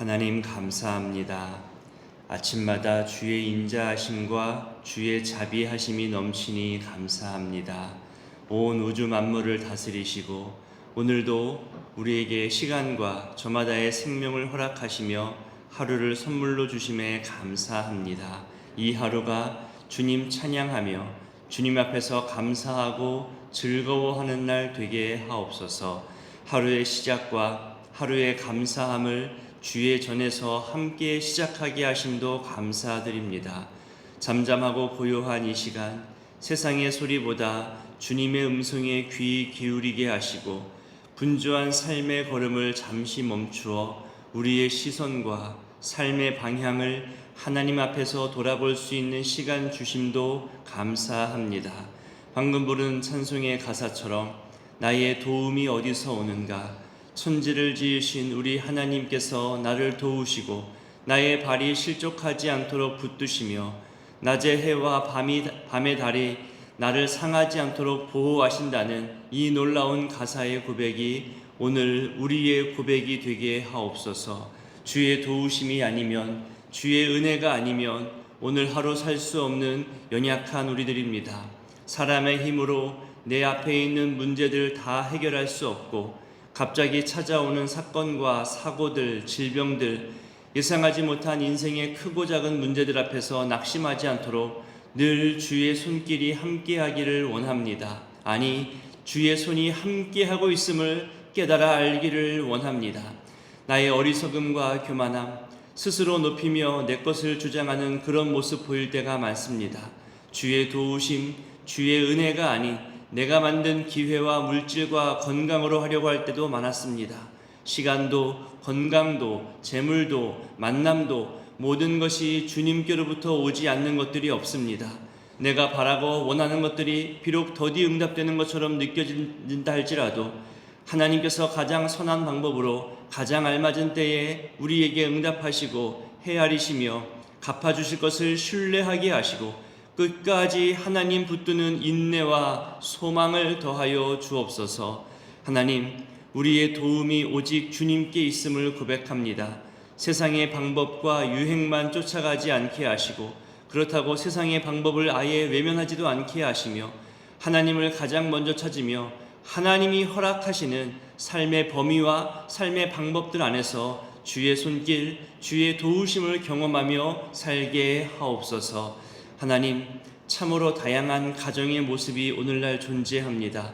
하나님 감사합니다. 아침마다 주의 인자하심과 주의 자비하심이 넘치니 감사합니다. 온 우주 만물을 다스리시고 오늘도 우리에게 시간과 저마다의 생명을 허락하시며 하루를 선물로 주심에 감사합니다. 이 하루가 주님 찬양하며 주님 앞에서 감사하고 즐거워하는 날 되게 하옵소서. 하루의 시작과 하루의 감사함을 주의 전에서 함께 시작하게 하심도 감사드립니다. 잠잠하고 고요한 이 시간, 세상의 소리보다 주님의 음성에 귀 기울이게 하시고 분주한 삶의 걸음을 잠시 멈추어 우리의 시선과 삶의 방향을 하나님 앞에서 돌아볼 수 있는 시간 주심도 감사합니다. 방금 부른 찬송의 가사처럼 나의 도움이 어디서 오는가? 천지를 지으신 우리 하나님께서 나를 도우시고 나의 발이 실족하지 않도록 붙드시며 낮의 해와 밤의 달이 나를 상하지 않도록 보호하신다는 이 놀라운 가사의 고백이 오늘 우리의 고백이 되게 하옵소서. 주의 도우심이 아니면, 주의 은혜가 아니면 오늘 하루 살 수 없는 연약한 우리들입니다. 사람의 힘으로 내 앞에 있는 문제들 다 해결할 수 없고 갑자기 찾아오는 사건과 사고들, 질병들, 예상하지 못한 인생의 크고 작은 문제들 앞에서 낙심하지 않도록 늘 주의 손길이 함께하기를 원합니다. 아니, 주의 손이 함께하고 있음을 깨달아 알기를 원합니다. 나의 어리석음과 교만함, 스스로 높이며 내 것을 주장하는 그런 모습 보일 때가 많습니다. 주의 도우심, 주의 은혜가 아닌 내가 만든 기회와 물질과 건강으로 하려고 할 때도 많았습니다. 시간도, 건강도, 재물도, 만남도 모든 것이 주님께로부터 오지 않는 것들이 없습니다. 내가 바라고 원하는 것들이 비록 더디 응답되는 것처럼 느껴진다 할지라도 하나님께서 가장 선한 방법으로 가장 알맞은 때에 우리에게 응답하시고 헤아리시며 갚아주실 것을 신뢰하게 하시고 끝까지 하나님 붙드는 인내와 소망을 더하여 주옵소서. 하나님, 우리의 도움이 오직 주님께 있음을 고백합니다. 세상의 방법과 유행만 쫓아가지 않게 하시고 그렇다고 세상의 방법을 아예 외면하지도 않게 하시며 하나님을 가장 먼저 찾으며 하나님이 허락하시는 삶의 범위와 삶의 방법들 안에서 주의 손길, 주의 도우심을 경험하며 살게 하옵소서. 하나님, 참으로 다양한 가정의 모습이 오늘날 존재합니다.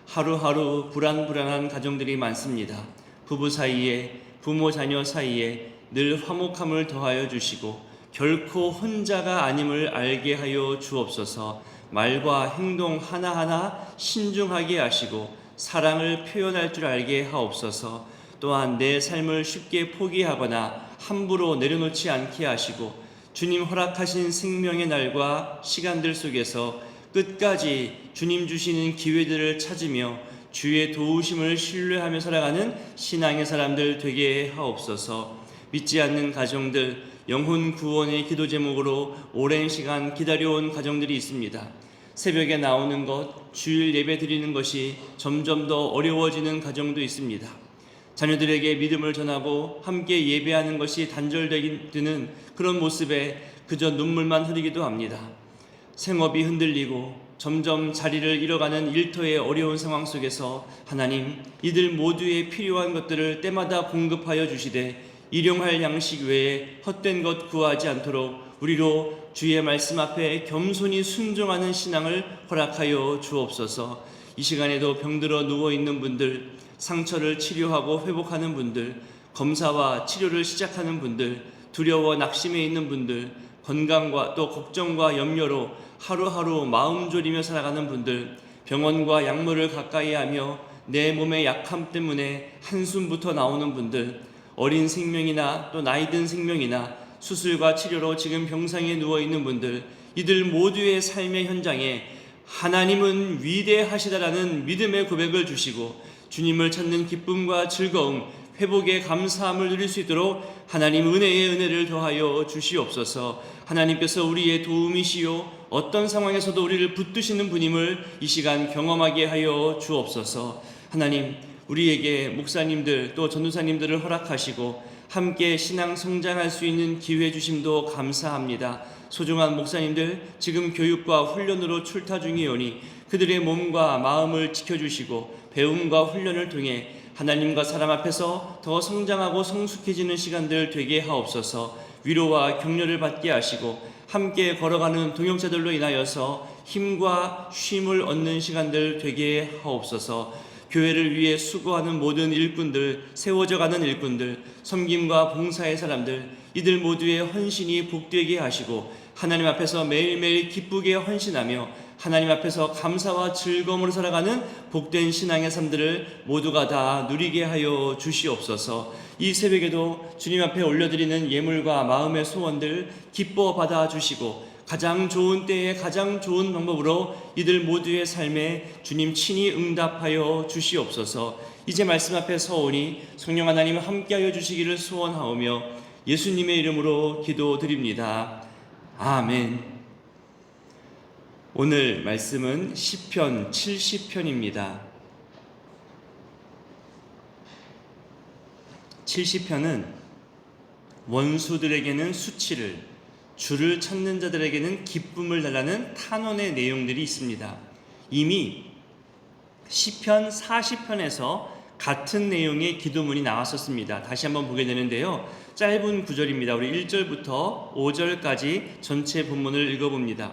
하루하루 불안불안한 가정들이 많습니다. 부부 사이에, 부모 자녀 사이에 늘 화목함을 더하여 주시고 결코 혼자가 아님을 알게 하여 주옵소서. 말과 행동 하나하나 신중하게 하시고 사랑을 표현할 줄 알게 하옵소서. 또한 내 삶을 쉽게 포기하거나 함부로 내려놓지 않게 하시고 주님 허락하신 생명의 날과 시간들 속에서 끝까지 주님 주시는 기회들을 찾으며 주의 도우심을 신뢰하며 살아가는 신앙의 사람들 되게 하옵소서. 믿지 않는 가정들, 영혼 구원의 기도 제목으로 오랜 시간 기다려온 가정들이 있습니다. 새벽에 나오는 것, 주일 예배 드리는 것이 점점 더 어려워지는 가정도 있습니다. 자녀들에게 믿음을 전하고 함께 예배하는 것이 단절되는 그런 모습에 그저 눈물만 흐르기도 합니다. 생업이 흔들리고 점점 자리를 잃어가는 일터의 어려운 상황 속에서 하나님, 이들 모두의 필요한 것들을 때마다 공급하여 주시되 일용할 양식 외에 헛된 것 구하지 않도록 우리로 주의 말씀 앞에 겸손히 순종하는 신앙을 허락하여 주옵소서. 이 시간에도 병들어 누워있는 분들, 상처를 치료하고 회복하는 분들, 검사와 치료를 시작하는 분들, 두려워 낙심해 있는 분들, 건강과 또 걱정과 염려로 하루하루 마음 졸이며 살아가는 분들, 병원과 약물을 가까이 하며 내 몸의 약함 때문에 한숨부터 나오는 분들, 어린 생명이나 또 나이든 생명이나 수술과 치료로 지금 병상에 누워있는 분들, 이들 모두의 삶의 현장에 하나님은 위대하시다라는 믿음의 고백을 주시고 주님을 찾는 기쁨과 즐거움, 회복의 감사함을 누릴 수 있도록 하나님 은혜의 은혜를 더하여 주시옵소서. 하나님께서 우리의 도움이시요 어떤 상황에서도 우리를 붙드시는 분임을 이 시간 경험하게 하여 주옵소서. 하나님, 우리에게 목사님들 또 전도사님들을 허락하시고 함께 신앙 성장할 수 있는 기회 주심도 감사합니다. 소중한 목사님들 지금 교육과 훈련으로 출타 중이오니 그들의 몸과 마음을 지켜주시고 배움과 훈련을 통해 하나님과 사람 앞에서 더 성장하고 성숙해지는 시간들 되게 하옵소서. 위로와 격려를 받게 하시고 함께 걸어가는 동역자들로 인하여서 힘과 쉼을 얻는 시간들 되게 하옵소서. 교회를 위해 수고하는 모든 일꾼들, 세워져 가는 일꾼들, 섬김과 봉사의 사람들, 이들 모두의 헌신이 복되게 하시고 하나님 앞에서 매일매일 기쁘게 헌신하며 하나님 앞에서 감사와 즐거움으로 살아가는 복된 신앙의 삶들을 모두가 다 누리게 하여 주시옵소서. 이 새벽에도 주님 앞에 올려드리는 예물과 마음의 소원들 기뻐 받아 주시고 가장 좋은 때에 가장 좋은 방법으로 이들 모두의 삶에 주님 친히 응답하여 주시옵소서. 이제 말씀 앞에 서오니 성령 하나님 함께하여 주시기를 소원하오며 예수님의 이름으로 기도드립니다. 아멘. 오늘 말씀은 시편 70편입니다. 70편은 원수들에게는 수치를, 주를 찾는 자들에게는 기쁨을 달라는 탄원의 내용들이 있습니다. 이미 시편 40편에서 같은 내용의 기도문이 나왔었습니다. 다시 한번 보게 되는데요. 짧은 구절입니다. 우리 1절부터 5절까지 전체 본문을 읽어봅니다.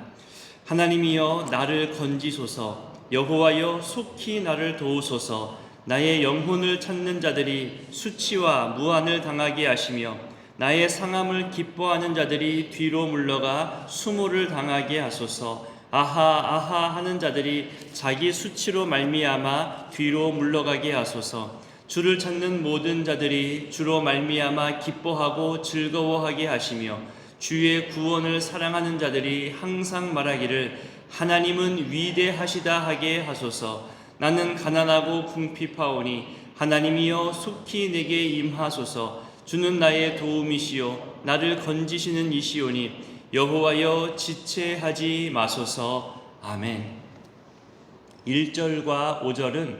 하나님이여 나를 건지소서, 여호와여 속히 나를 도우소서. 나의 영혼을 찾는 자들이 수치와 무한을 당하게 하시며 나의 상함을 기뻐하는 자들이 뒤로 물러가 수모를 당하게 하소서. 아하 아하 하는 자들이 자기 수치로 말미암아 뒤로 물러가게 하소서. 주를 찾는 모든 자들이 주로 말미암아 기뻐하고 즐거워하게 하시며 주의 구원을 사랑하는 자들이 항상 말하기를 하나님은 위대하시다 하게 하소서. 나는 가난하고 궁핍하오니 하나님이여 속히 내게 임하소서. 주는 나의 도움이시요 나를 건지시는 이시오니 여호와여 지체하지 마소서. 아멘. 1절과 5절은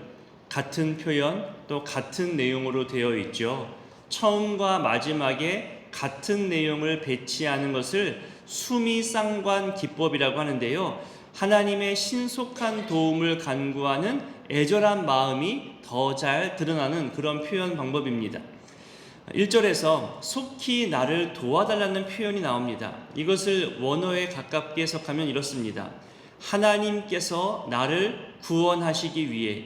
같은 표현 또 같은 내용으로 되어 있죠. 처음과 마지막에 같은 내용을 배치하는 것을 수미상관 기법이라고 하는데요. 하나님의 신속한 도움을 간구하는 애절한 마음이 더 잘 드러나는 그런 표현 방법입니다. 1절에서 속히 나를 도와달라는 표현이 나옵니다. 이것을 원어에 가깝게 해석하면 이렇습니다. 하나님께서 나를 구원하시기 위해,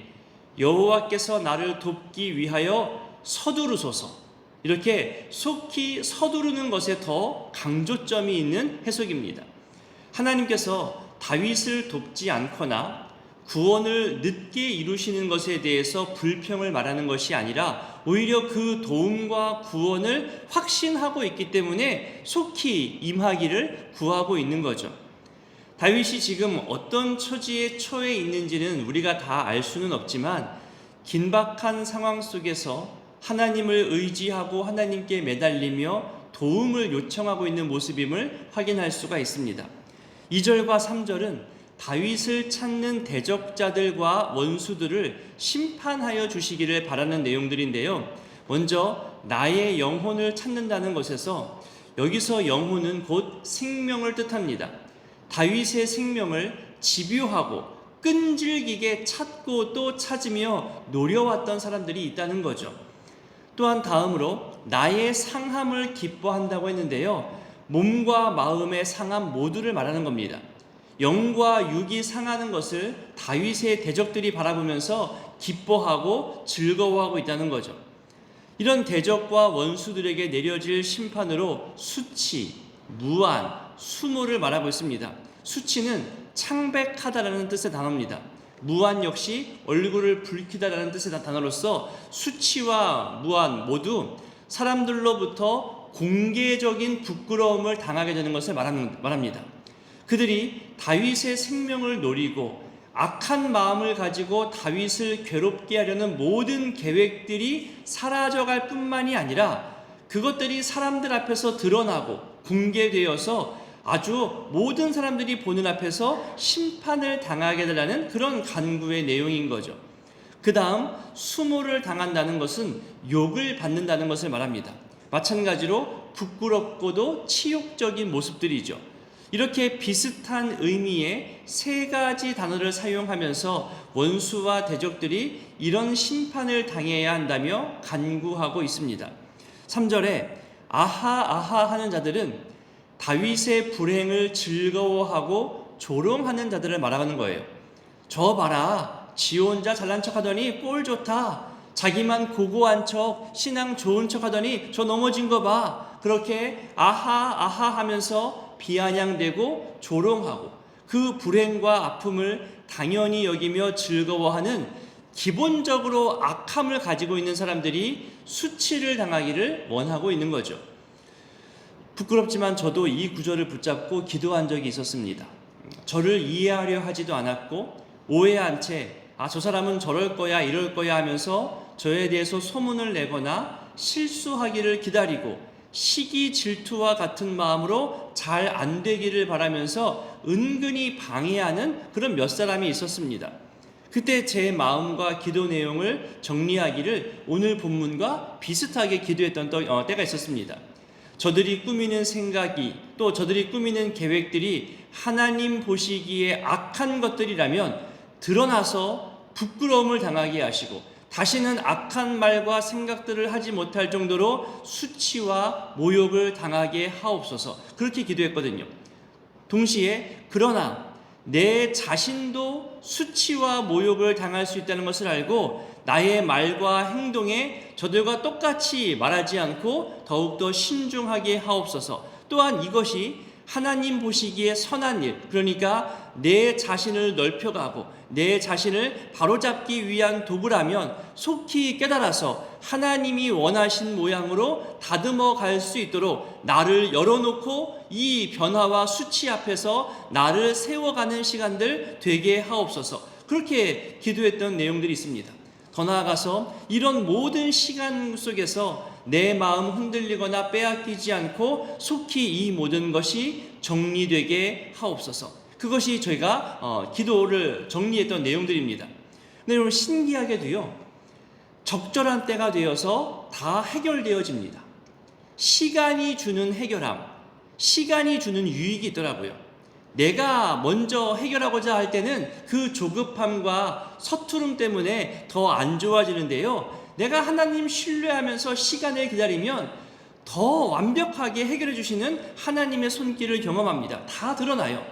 여호와께서 나를 돕기 위하여 서두르소서. 이렇게 속히 서두르는 것에 더 강조점이 있는 해석입니다. 하나님께서 다윗을 돕지 않거나 구원을 늦게 이루시는 것에 대해서 불평을 말하는 것이 아니라 오히려 그 도움과 구원을 확신하고 있기 때문에 속히 임하기를 구하고 있는 거죠. 다윗이 지금 어떤 처지에 처해 있는지는 우리가 다 알 수는 없지만 긴박한 상황 속에서 하나님을 의지하고 하나님께 매달리며 도움을 요청하고 있는 모습임을 확인할 수가 있습니다. 2절과 3절은 다윗을 찾는 대적자들과 원수들을 심판하여 주시기를 바라는 내용들인데요. 먼저 나의 영혼을 찾는다는 것에서 여기서 영혼은 곧 생명을 뜻합니다. 다윗의 생명을 집요하고 끈질기게 찾고 또 찾으며 노려왔던 사람들이 있다는 거죠. 또한 다음으로 나의 상함을 기뻐한다고 했는데요. 몸과 마음의 상함 모두를 말하는 겁니다. 영과 육이 상하는 것을 다윗의 대적들이 바라보면서 기뻐하고 즐거워하고 있다는 거죠. 이런 대적과 원수들에게 내려질 심판으로 수치, 무한, 수모를 말하고 있습니다. 수치는 창백하다라는 뜻의 단어입니다. 무한 역시 얼굴을 붉히다라는 뜻의 단어로서 수치와 무한 모두 사람들로부터 공개적인 부끄러움을 당하게 되는 것을 말합니다. 그들이 다윗의 생명을 노리고 악한 마음을 가지고 다윗을 괴롭게 하려는 모든 계획들이 사라져갈 뿐만이 아니라 그것들이 사람들 앞에서 드러나고 공개되어서 아주 모든 사람들이 보는 앞에서 심판을 당하게 해달라는 그런 간구의 내용인 거죠. 그 다음 수모를 당한다는 것은 욕을 받는다는 것을 말합니다. 마찬가지로 부끄럽고도 치욕적인 모습들이죠. 이렇게 비슷한 의미의 세 가지 단어를 사용하면서 원수와 대적들이 이런 심판을 당해야 한다며 간구하고 있습니다. 3절에 아하 아하 하는 자들은 다윗의 불행을 즐거워하고 조롱하는 자들을 말하는 거예요. 저 봐라, 지 혼자 잘난 척하더니 꼴 좋다, 자기만 고고한 척, 신앙 좋은 척하더니 저 넘어진 거 봐. 그렇게 아하 아하 하면서 비아냥대고 조롱하고 그 불행과 아픔을 당연히 여기며 즐거워하는 기본적으로 악함을 가지고 있는 사람들이 수치를 당하기를 원하고 있는 거죠. 부끄럽지만 저도 이 구절을 붙잡고 기도한 적이 있었습니다. 저를 이해하려 하지도 않았고 오해한 채 저 사람은 저럴 거야 이럴 거야 하면서 저에 대해서 소문을 내거나 실수하기를 기다리고 시기 질투와 같은 마음으로 잘 안 되기를 바라면서 은근히 방해하는 그런 몇 사람이 있었습니다. 그때 제 마음과 기도 내용을 정리하기를 오늘 본문과 비슷하게 기도했던 때가 있었습니다. 저들이 꾸미는 생각이, 또 저들이 꾸미는 계획들이 하나님 보시기에 악한 것들이라면 드러나서 부끄러움을 당하게 하시고 다시는 악한 말과 생각들을 하지 못할 정도로 수치와 모욕을 당하게 하옵소서, 그렇게 기도했거든요. 동시에 그러나 내 자신도 수치와 모욕을 당할 수 있다는 것을 알고 나의 말과 행동에 저들과 똑같이 말하지 않고 더욱더 신중하게 하옵소서. 또한 이것이 하나님 보시기에 선한 일, 그러니까 내 자신을 넓혀가고 내 자신을 바로잡기 위한 도구라면 속히 깨달아서 하나님이 원하신 모양으로 다듬어 갈 수 있도록 나를 열어놓고 이 변화와 수치 앞에서 나를 세워가는 시간들 되게 하옵소서, 그렇게 기도했던 내용들이 있습니다. 더 나아가서 이런 모든 시간 속에서 내 마음 흔들리거나 빼앗기지 않고 속히 이 모든 것이 정리되게 하옵소서, 그것이 저희가 기도를 정리했던 내용들입니다. 근데 여러분, 신기하게도요, 적절한 때가 되어서 다 해결되어집니다. 시간이 주는 해결함, 시간이 주는 유익이 있더라고요. 내가 먼저 해결하고자 할 때는 그 조급함과 서투름 때문에 더 안 좋아지는데요, 내가 하나님 신뢰하면서 시간을 기다리면 더 완벽하게 해결해 주시는 하나님의 손길을 경험합니다. 다 드러나요.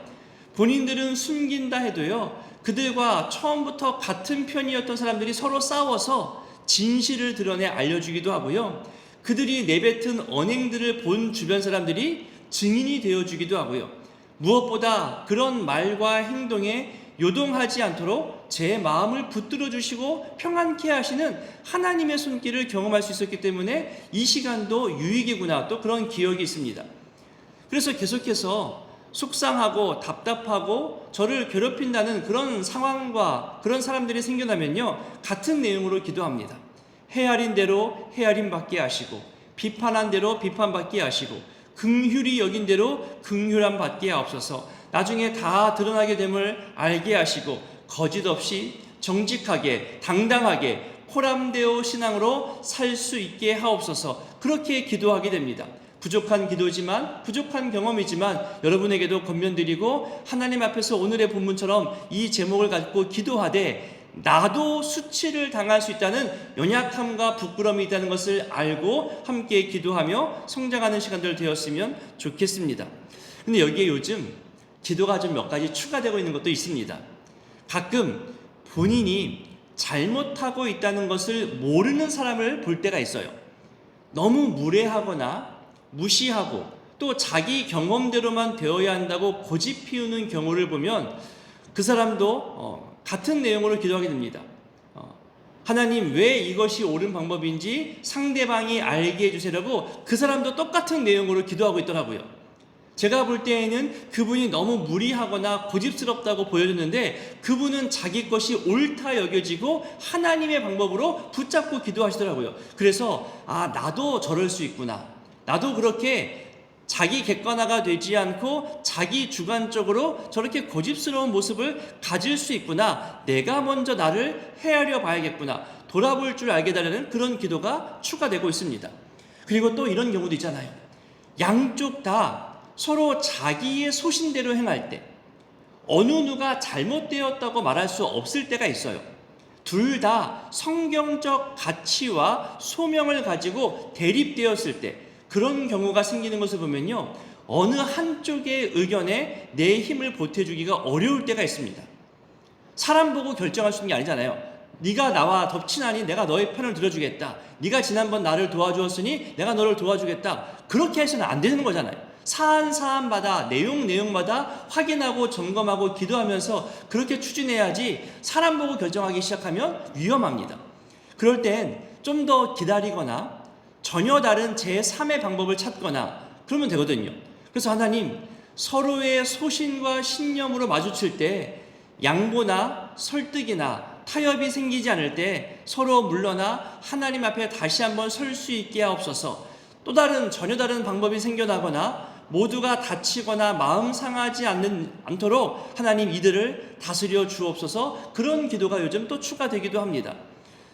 본인들은 숨긴다 해도요, 그들과 처음부터 같은 편이었던 사람들이 서로 싸워서 진실을 드러내 알려주기도 하고요, 그들이 내뱉은 언행들을 본 주변 사람들이 증인이 되어주기도 하고요, 무엇보다 그런 말과 행동에 요동하지 않도록 제 마음을 붙들어 주시고 평안케 하시는 하나님의 손길을 경험할 수 있었기 때문에 이 시간도 유익이구나, 또 그런 기억이 있습니다. 그래서 계속해서 속상하고 답답하고 저를 괴롭힌다는 그런 상황과 그런 사람들이 생겨나면요, 같은 내용으로 기도합니다. 헤아린 대로 헤아림 받게 하시고, 비판한 대로 비판받게 하시고, 긍휼히 여긴 대로 긍휼함 받게 하옵소서. 나중에 다 드러나게 됨을 알게 하시고 거짓 없이 정직하게 당당하게 코람데오 신앙으로 살 수 있게 하옵소서, 그렇게 기도하게 됩니다. 부족한 기도지만, 부족한 경험이지만 여러분에게도 권면드리고 하나님 앞에서 오늘의 본문처럼 이 제목을 갖고 기도하되 나도 수치를 당할 수 있다는 연약함과 부끄러움이 있다는 것을 알고 함께 기도하며 성장하는 시간들 되었으면 좋겠습니다. 근데 여기에 요즘 기도가 좀 몇 가지 추가되고 있는 것도 있습니다. 가끔 본인이 잘못하고 있다는 것을 모르는 사람을 볼 때가 있어요. 너무 무례하거나 무시하고 또 자기 경험대로만 되어야 한다고 고집 피우는 경우를 보면 그 사람도 같은 내용으로 기도하게 됩니다. 하나님, 왜 이것이 옳은 방법인지 상대방이 알게 해주세요라고 그 사람도 똑같은 내용으로 기도하고 있더라고요. 제가 볼 때에는 그분이 너무 무리하거나 고집스럽다고 보여졌는데 그분은 자기 것이 옳다 여겨지고 하나님의 방법으로 붙잡고 기도하시더라고요. 그래서 나도 저럴 수 있구나, 나도 그렇게 자기 객관화가 되지 않고 자기 주관적으로 저렇게 고집스러운 모습을 가질 수 있구나, 내가 먼저 나를 헤아려 봐야겠구나, 돌아볼 줄 알게 달라는 그런 기도가 추가되고 있습니다. 그리고 또 이런 경우도 있잖아요. 양쪽 다 서로 자기의 소신대로 행할 때 어느 누가 잘못되었다고 말할 수 없을 때가 있어요. 둘 다 성경적 가치와 소명을 가지고 대립되었을 때 그런 경우가 생기는 것을 보면요, 어느 한쪽의 의견에 내 힘을 보태주기가 어려울 때가 있습니다. 사람 보고 결정할 수 있는 게 아니잖아요. 네가 나와 더 친하니 내가 너의 편을 들어주겠다. 네가 지난번 나를 도와주었으니 내가 너를 도와주겠다. 그렇게 해서는 안 되는 거잖아요. 사안마다 내용마다 확인하고 점검하고 기도하면서 그렇게 추진해야지, 사람 보고 결정하기 시작하면 위험합니다. 그럴 땐 좀 더 기다리거나 전혀 다른 제3의 방법을 찾거나 그러면 되거든요. 그래서 하나님, 서로의 소신과 신념으로 마주칠 때 양보나 설득이나 타협이 생기지 않을 때 서로 물러나 하나님 앞에 다시 한번 설 수 있게 하옵소서. 또 다른 전혀 다른 방법이 생겨나거나 모두가 다치거나 마음 상하지 않도록 하나님 이들을 다스려 주옵소서. 그런 기도가 요즘 또 추가되기도 합니다.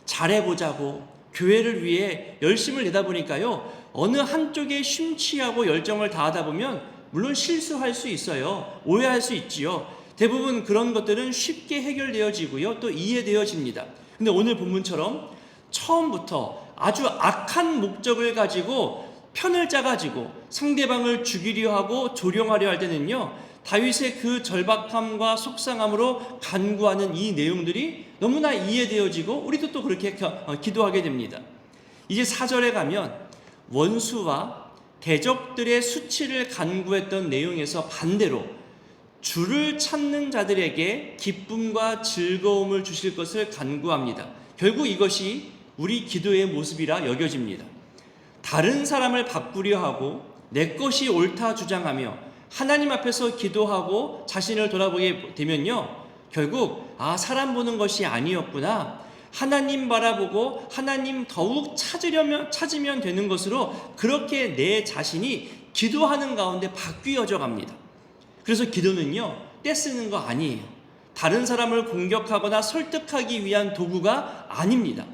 잘해보자고 교회를 위해 열심을 내다 보니까요, 어느 한쪽에 심취하고 열정을 다하다 보면 물론 실수할 수 있어요. 오해할 수 있지요. 대부분 그런 것들은 쉽게 해결되어지고요, 또 이해되어집니다. 근데 오늘 본문처럼 처음부터 아주 악한 목적을 가지고 편을 짜가지고 상대방을 죽이려 하고 조령하려 할 때는요, 다윗의 그 절박함과 속상함으로 간구하는 이 내용들이 너무나 이해되어지고 우리도 또 그렇게 기도하게 됩니다. 이제 4절에 가면 원수와 대적들의 수치를 간구했던 내용에서 반대로 주를 찾는 자들에게 기쁨과 즐거움을 주실 것을 간구합니다. 결국 이것이 우리 기도의 모습이라 여겨집니다. 다른 사람을 바꾸려 하고 내 것이 옳다 주장하며 하나님 앞에서 기도하고 자신을 돌아보게 되면요, 결국 사람 보는 것이 아니었구나, 하나님 바라보고 하나님 더욱 찾으면 되는 것으로 그렇게 내 자신이 기도하는 가운데 바뀌어져 갑니다. 그래서 기도는요, 떼쓰는 거 아니에요. 다른 사람을 공격하거나 설득하기 위한 도구가 아닙니다.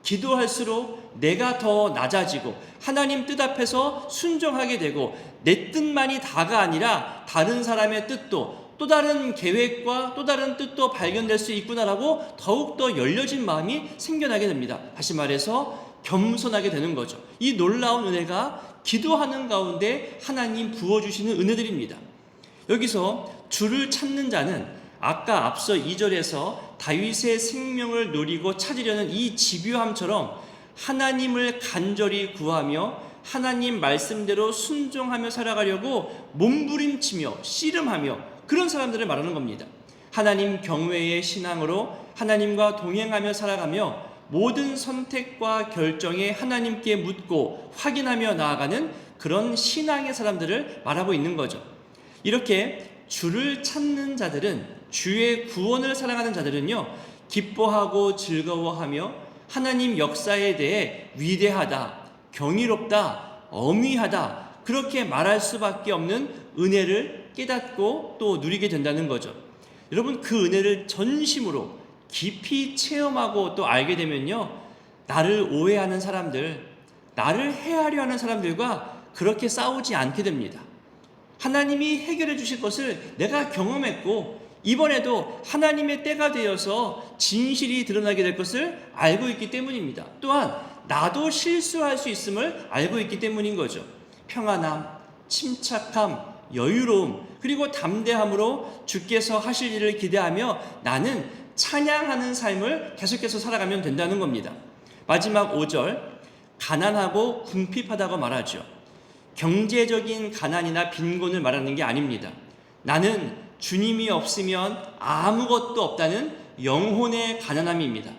기도할수록 내가 더 낮아지고 하나님 뜻 앞에서 순종하게 되고 내 뜻만이 다가 아니라 다른 사람의 뜻도, 또 다른 계획과 또 다른 뜻도 발견될 수 있구나라고 더욱더 열려진 마음이 생겨나게 됩니다. 다시 말해서 겸손하게 되는 거죠. 이 놀라운 은혜가 기도하는 가운데 하나님 부어주시는 은혜들입니다. 여기서 주를 찾는 자는 아까 앞서 2절에서 다윗의 생명을 노리고 찾으려는 이 집요함처럼 하나님을 간절히 구하며 하나님 말씀대로 순종하며 살아가려고 몸부림치며 씨름하며 그런 사람들을 말하는 겁니다. 하나님 경외의 신앙으로 하나님과 동행하며 살아가며 모든 선택과 결정에 하나님께 묻고 확인하며 나아가는 그런 신앙의 사람들을 말하고 있는 거죠. 이렇게 주를 찾는 자들은, 주의 구원을 사랑하는 자들은요, 기뻐하고 즐거워하며 하나님 역사에 대해 위대하다, 경이롭다, 어미하다 그렇게 말할 수밖에 없는 은혜를 깨닫고 또 누리게 된다는 거죠. 여러분, 그 은혜를 전심으로 깊이 체험하고 또 알게 되면요, 나를 오해하는 사람들, 나를 해하려 하는 사람들과 그렇게 싸우지 않게 됩니다. 하나님이 해결해 주실 것을 내가 경험했고 이번에도 하나님의 때가 되어서 진실이 드러나게 될 것을 알고 있기 때문입니다. 또한 나도 실수할 수 있음을 알고 있기 때문인 거죠. 평안함, 침착함, 여유로움, 그리고 담대함으로 주께서 하실 일을 기대하며 나는 찬양하는 삶을 계속해서 살아가면 된다는 겁니다. 마지막 5절, 가난하고 궁핍하다고 말하죠. 경제적인 가난이나 빈곤을 말하는 게 아닙니다. 나는 주님이 없으면 아무것도 없다는 영혼의 가난함입니다.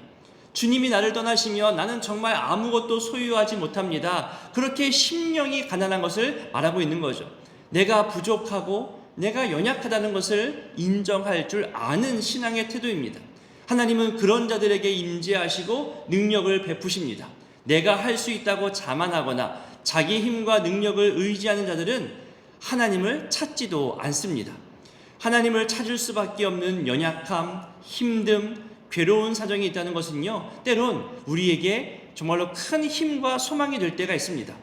주님이 나를 떠나시면 나는 정말 아무것도 소유하지 못합니다. 그렇게 심령이 가난한 것을 말하고 있는 거죠. 내가 부족하고 내가 연약하다는 것을 인정할 줄 아는 신앙의 태도입니다. 하나님은 그런 자들에게 임재하시고 능력을 베푸십니다. 내가 할 수 있다고 자만하거나 자기 힘과 능력을 의지하는 자들은 하나님을 찾지도 않습니다. 하나님을 찾을 수밖에 없는 연약함, 힘듦, 괴로운 사정이 있다는 것은요, 때론 우리에게 정말로 큰 힘과 소망이 될 때가 있습니다.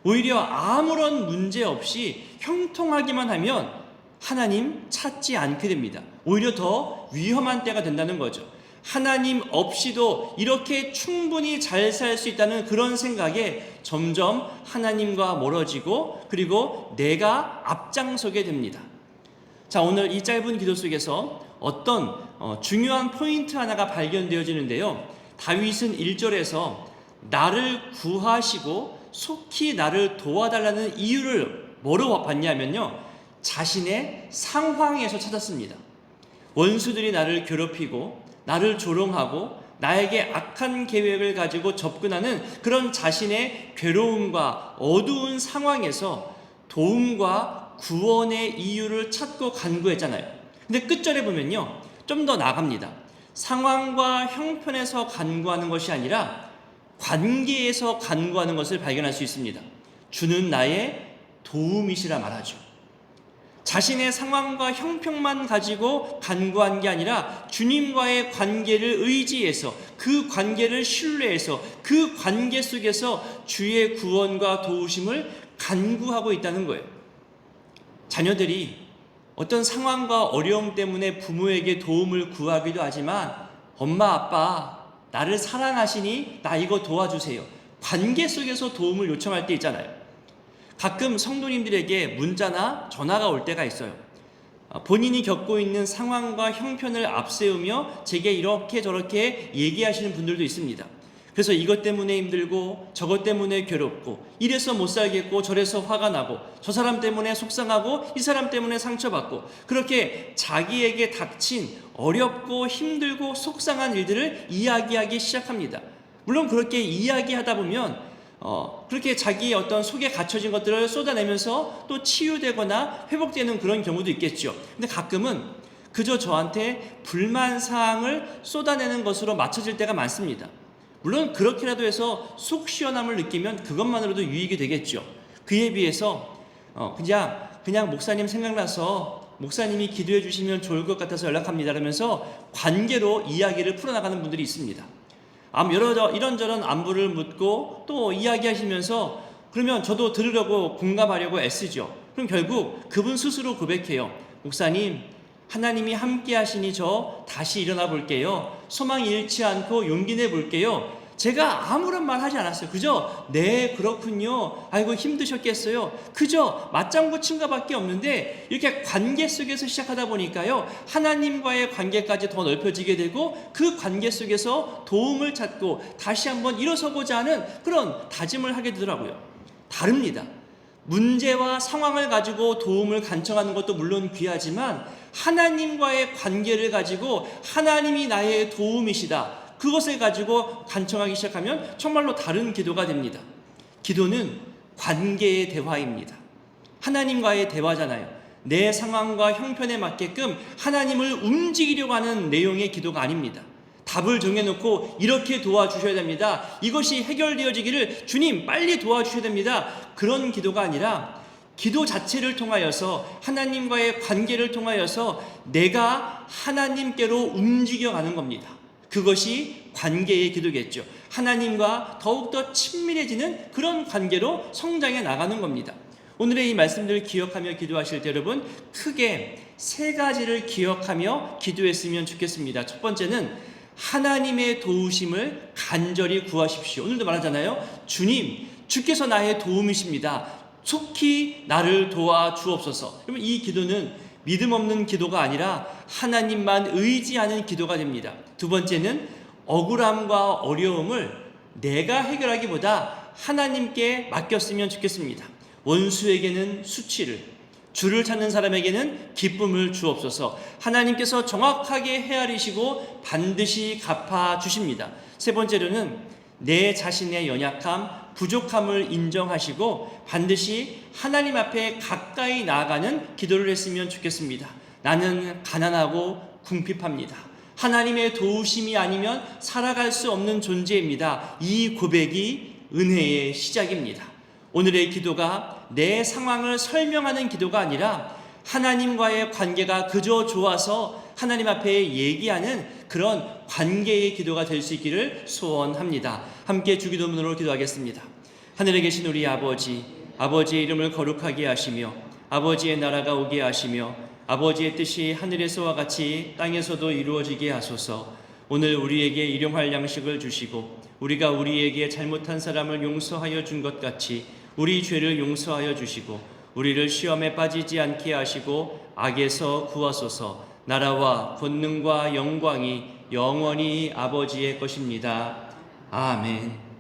오히려 아무런 문제 없이 형통하기만 하면 하나님 찾지 않게 됩니다. 오히려 더 위험한 때가 된다는 거죠. 하나님 없이도 이렇게 충분히 잘 살 수 있다는 그런 생각에 점점 하나님과 멀어지고 그리고 내가 앞장서게 됩니다. 자, 오늘 이 짧은 기도 속에서 어떤 중요한 포인트 하나가 발견되어지는데요. 다윗은 1절에서 나를 구하시고 속히 나를 도와달라는 이유를 뭐로 봤냐면요, 자신의 상황에서 찾았습니다. 원수들이 나를 괴롭히고 나를 조롱하고 나에게 악한 계획을 가지고 접근하는 그런 자신의 괴로움과 어두운 상황에서 도움과 구원의 이유를 찾고 간구했잖아요. 근데 끝절에 보면요, 좀 더 나갑니다. 상황과 형편에서 간구하는 것이 아니라 관계에서 간구하는 것을 발견할 수 있습니다. 주는 나의 도움이시라 말하죠. 자신의 상황과 형편만 가지고 간구한 게 아니라 주님과의 관계를 의지해서 그 관계를 신뢰해서 그 관계 속에서 주의 구원과 도우심을 간구하고 있다는 거예요. 자녀들이 어떤 상황과 어려움 때문에 부모에게 도움을 구하기도 하지만 엄마 아빠 나를 사랑하시니 나 이거 도와주세요. 관계 속에서 도움을 요청할 때 있잖아요. 가끔 성도님들에게 문자나 전화가 올 때가 있어요. 본인이 겪고 있는 상황과 형편을 앞세우며 제게 이렇게 저렇게 얘기하시는 분들도 있습니다. 그래서 이것 때문에 힘들고 저것 때문에 괴롭고 이래서 못 살겠고 저래서 화가 나고 저 사람 때문에 속상하고 이 사람 때문에 상처받고 그렇게 자기에게 닥친 어렵고 힘들고 속상한 일들을 이야기하기 시작합니다. 물론 그렇게 이야기하다 보면 그렇게 자기의 어떤 속에 갇혀진 것들을 쏟아내면서 또 치유되거나 회복되는 그런 경우도 있겠죠. 근데 가끔은 그저 저한테 불만사항을 쏟아내는 것으로 맞춰질 때가 많습니다. 물론 그렇게라도 해서 속 시원함을 느끼면 그것만으로도 유익이 되겠죠. 그에 비해서 그냥 목사님 생각나서 목사님이 기도해 주시면 좋을 것 같아서 연락합니다 그러면서 관계로 이야기를 풀어나가는 분들이 있습니다. 이런저런 안부를 묻고 또 이야기하시면서 그러면 저도 들으려고 공감하려고 애쓰죠. 그럼 결국 그분 스스로 고백해요. 목사님, 하나님이 함께 하시니 저 다시 일어나 볼게요. 소망 잃지 않고 용기 내 볼게요. 제가 아무런 말 하지 않았어요. 그저 네 그렇군요. 아이고 힘드셨겠어요. 그저 맞장구 친 것밖에 없는데 이렇게 관계 속에서 시작하다 보니까요, 하나님과의 관계까지 더 넓혀지게 되고 그 관계 속에서 도움을 찾고 다시 한번 일어서고자 하는 그런 다짐을 하게 되더라고요. 다릅니다. 문제와 상황을 가지고 도움을 간청하는 것도 물론 귀하지만 하나님과의 관계를 가지고 하나님이 나의 도움이시다, 그것을 가지고 간청하기 시작하면 정말로 다른 기도가 됩니다. 기도는 관계의 대화입니다. 하나님과의 대화잖아요. 내 상황과 형편에 맞게끔 하나님을 움직이려고 하는 내용의 기도가 아닙니다. 답을 정해놓고 이렇게 도와주셔야 됩니다. 이것이 해결되어지기를 주님 빨리 도와주셔야 됩니다. 그런 기도가 아니라 기도 자체를 통하여서 하나님과의 관계를 통하여서 내가 하나님께로 움직여가는 겁니다. 그것이 관계의 기도겠죠. 하나님과 더욱더 친밀해지는 그런 관계로 성장해 나가는 겁니다. 오늘의 이 말씀들을 기억하며 기도하실 때 여러분 크게 세 가지를 기억하며 기도했으면 좋겠습니다. 첫 번째는 하나님의 도우심을 간절히 구하십시오. 오늘도 말하잖아요. 주님, 주께서 나의 도움이십니다. 속히 나를 도와주옵소서. 그러면 이 기도는 믿음 없는 기도가 아니라 하나님만 의지하는 기도가 됩니다. 두 번째는 억울함과 어려움을 내가 해결하기보다 하나님께 맡겼으면 좋겠습니다. 원수에게는 수치를, 주를 찾는 사람에게는 기쁨을 주옵소서. 하나님께서 정확하게 헤아리시고 반드시 갚아주십니다. 세 번째로는 내 자신의 연약함, 부족함을 인정하시고 반드시 하나님 앞에 가까이 나아가는 기도를 했으면 좋겠습니다. 나는 가난하고 궁핍합니다. 하나님의 도우심이 아니면 살아갈 수 없는 존재입니다. 이 고백이 은혜의 시작입니다. 오늘의 기도가 내 상황을 설명하는 기도가 아니라 하나님과의 관계가 그저 좋아서 하나님 앞에 얘기하는 그런 관계의 기도가 될 수 있기를 소원합니다. 함께 주기도문으로 기도하겠습니다. 하늘에 계신 우리 아버지, 아버지의 이름을 거룩하게 하시며 아버지의 나라가 오게 하시며 아버지의 뜻이 하늘에서와 같이 땅에서도 이루어지게 하소서. 오늘 우리에게 일용할 양식을 주시고 우리가 우리에게 잘못한 사람을 용서하여 준 것 같이 우리 죄를 용서하여 주시고 우리를 시험에 빠지지 않게 하시고 악에서 구하소서. 나라와 권능과 영광이 영원히 아버지의 것입니다. 아멘.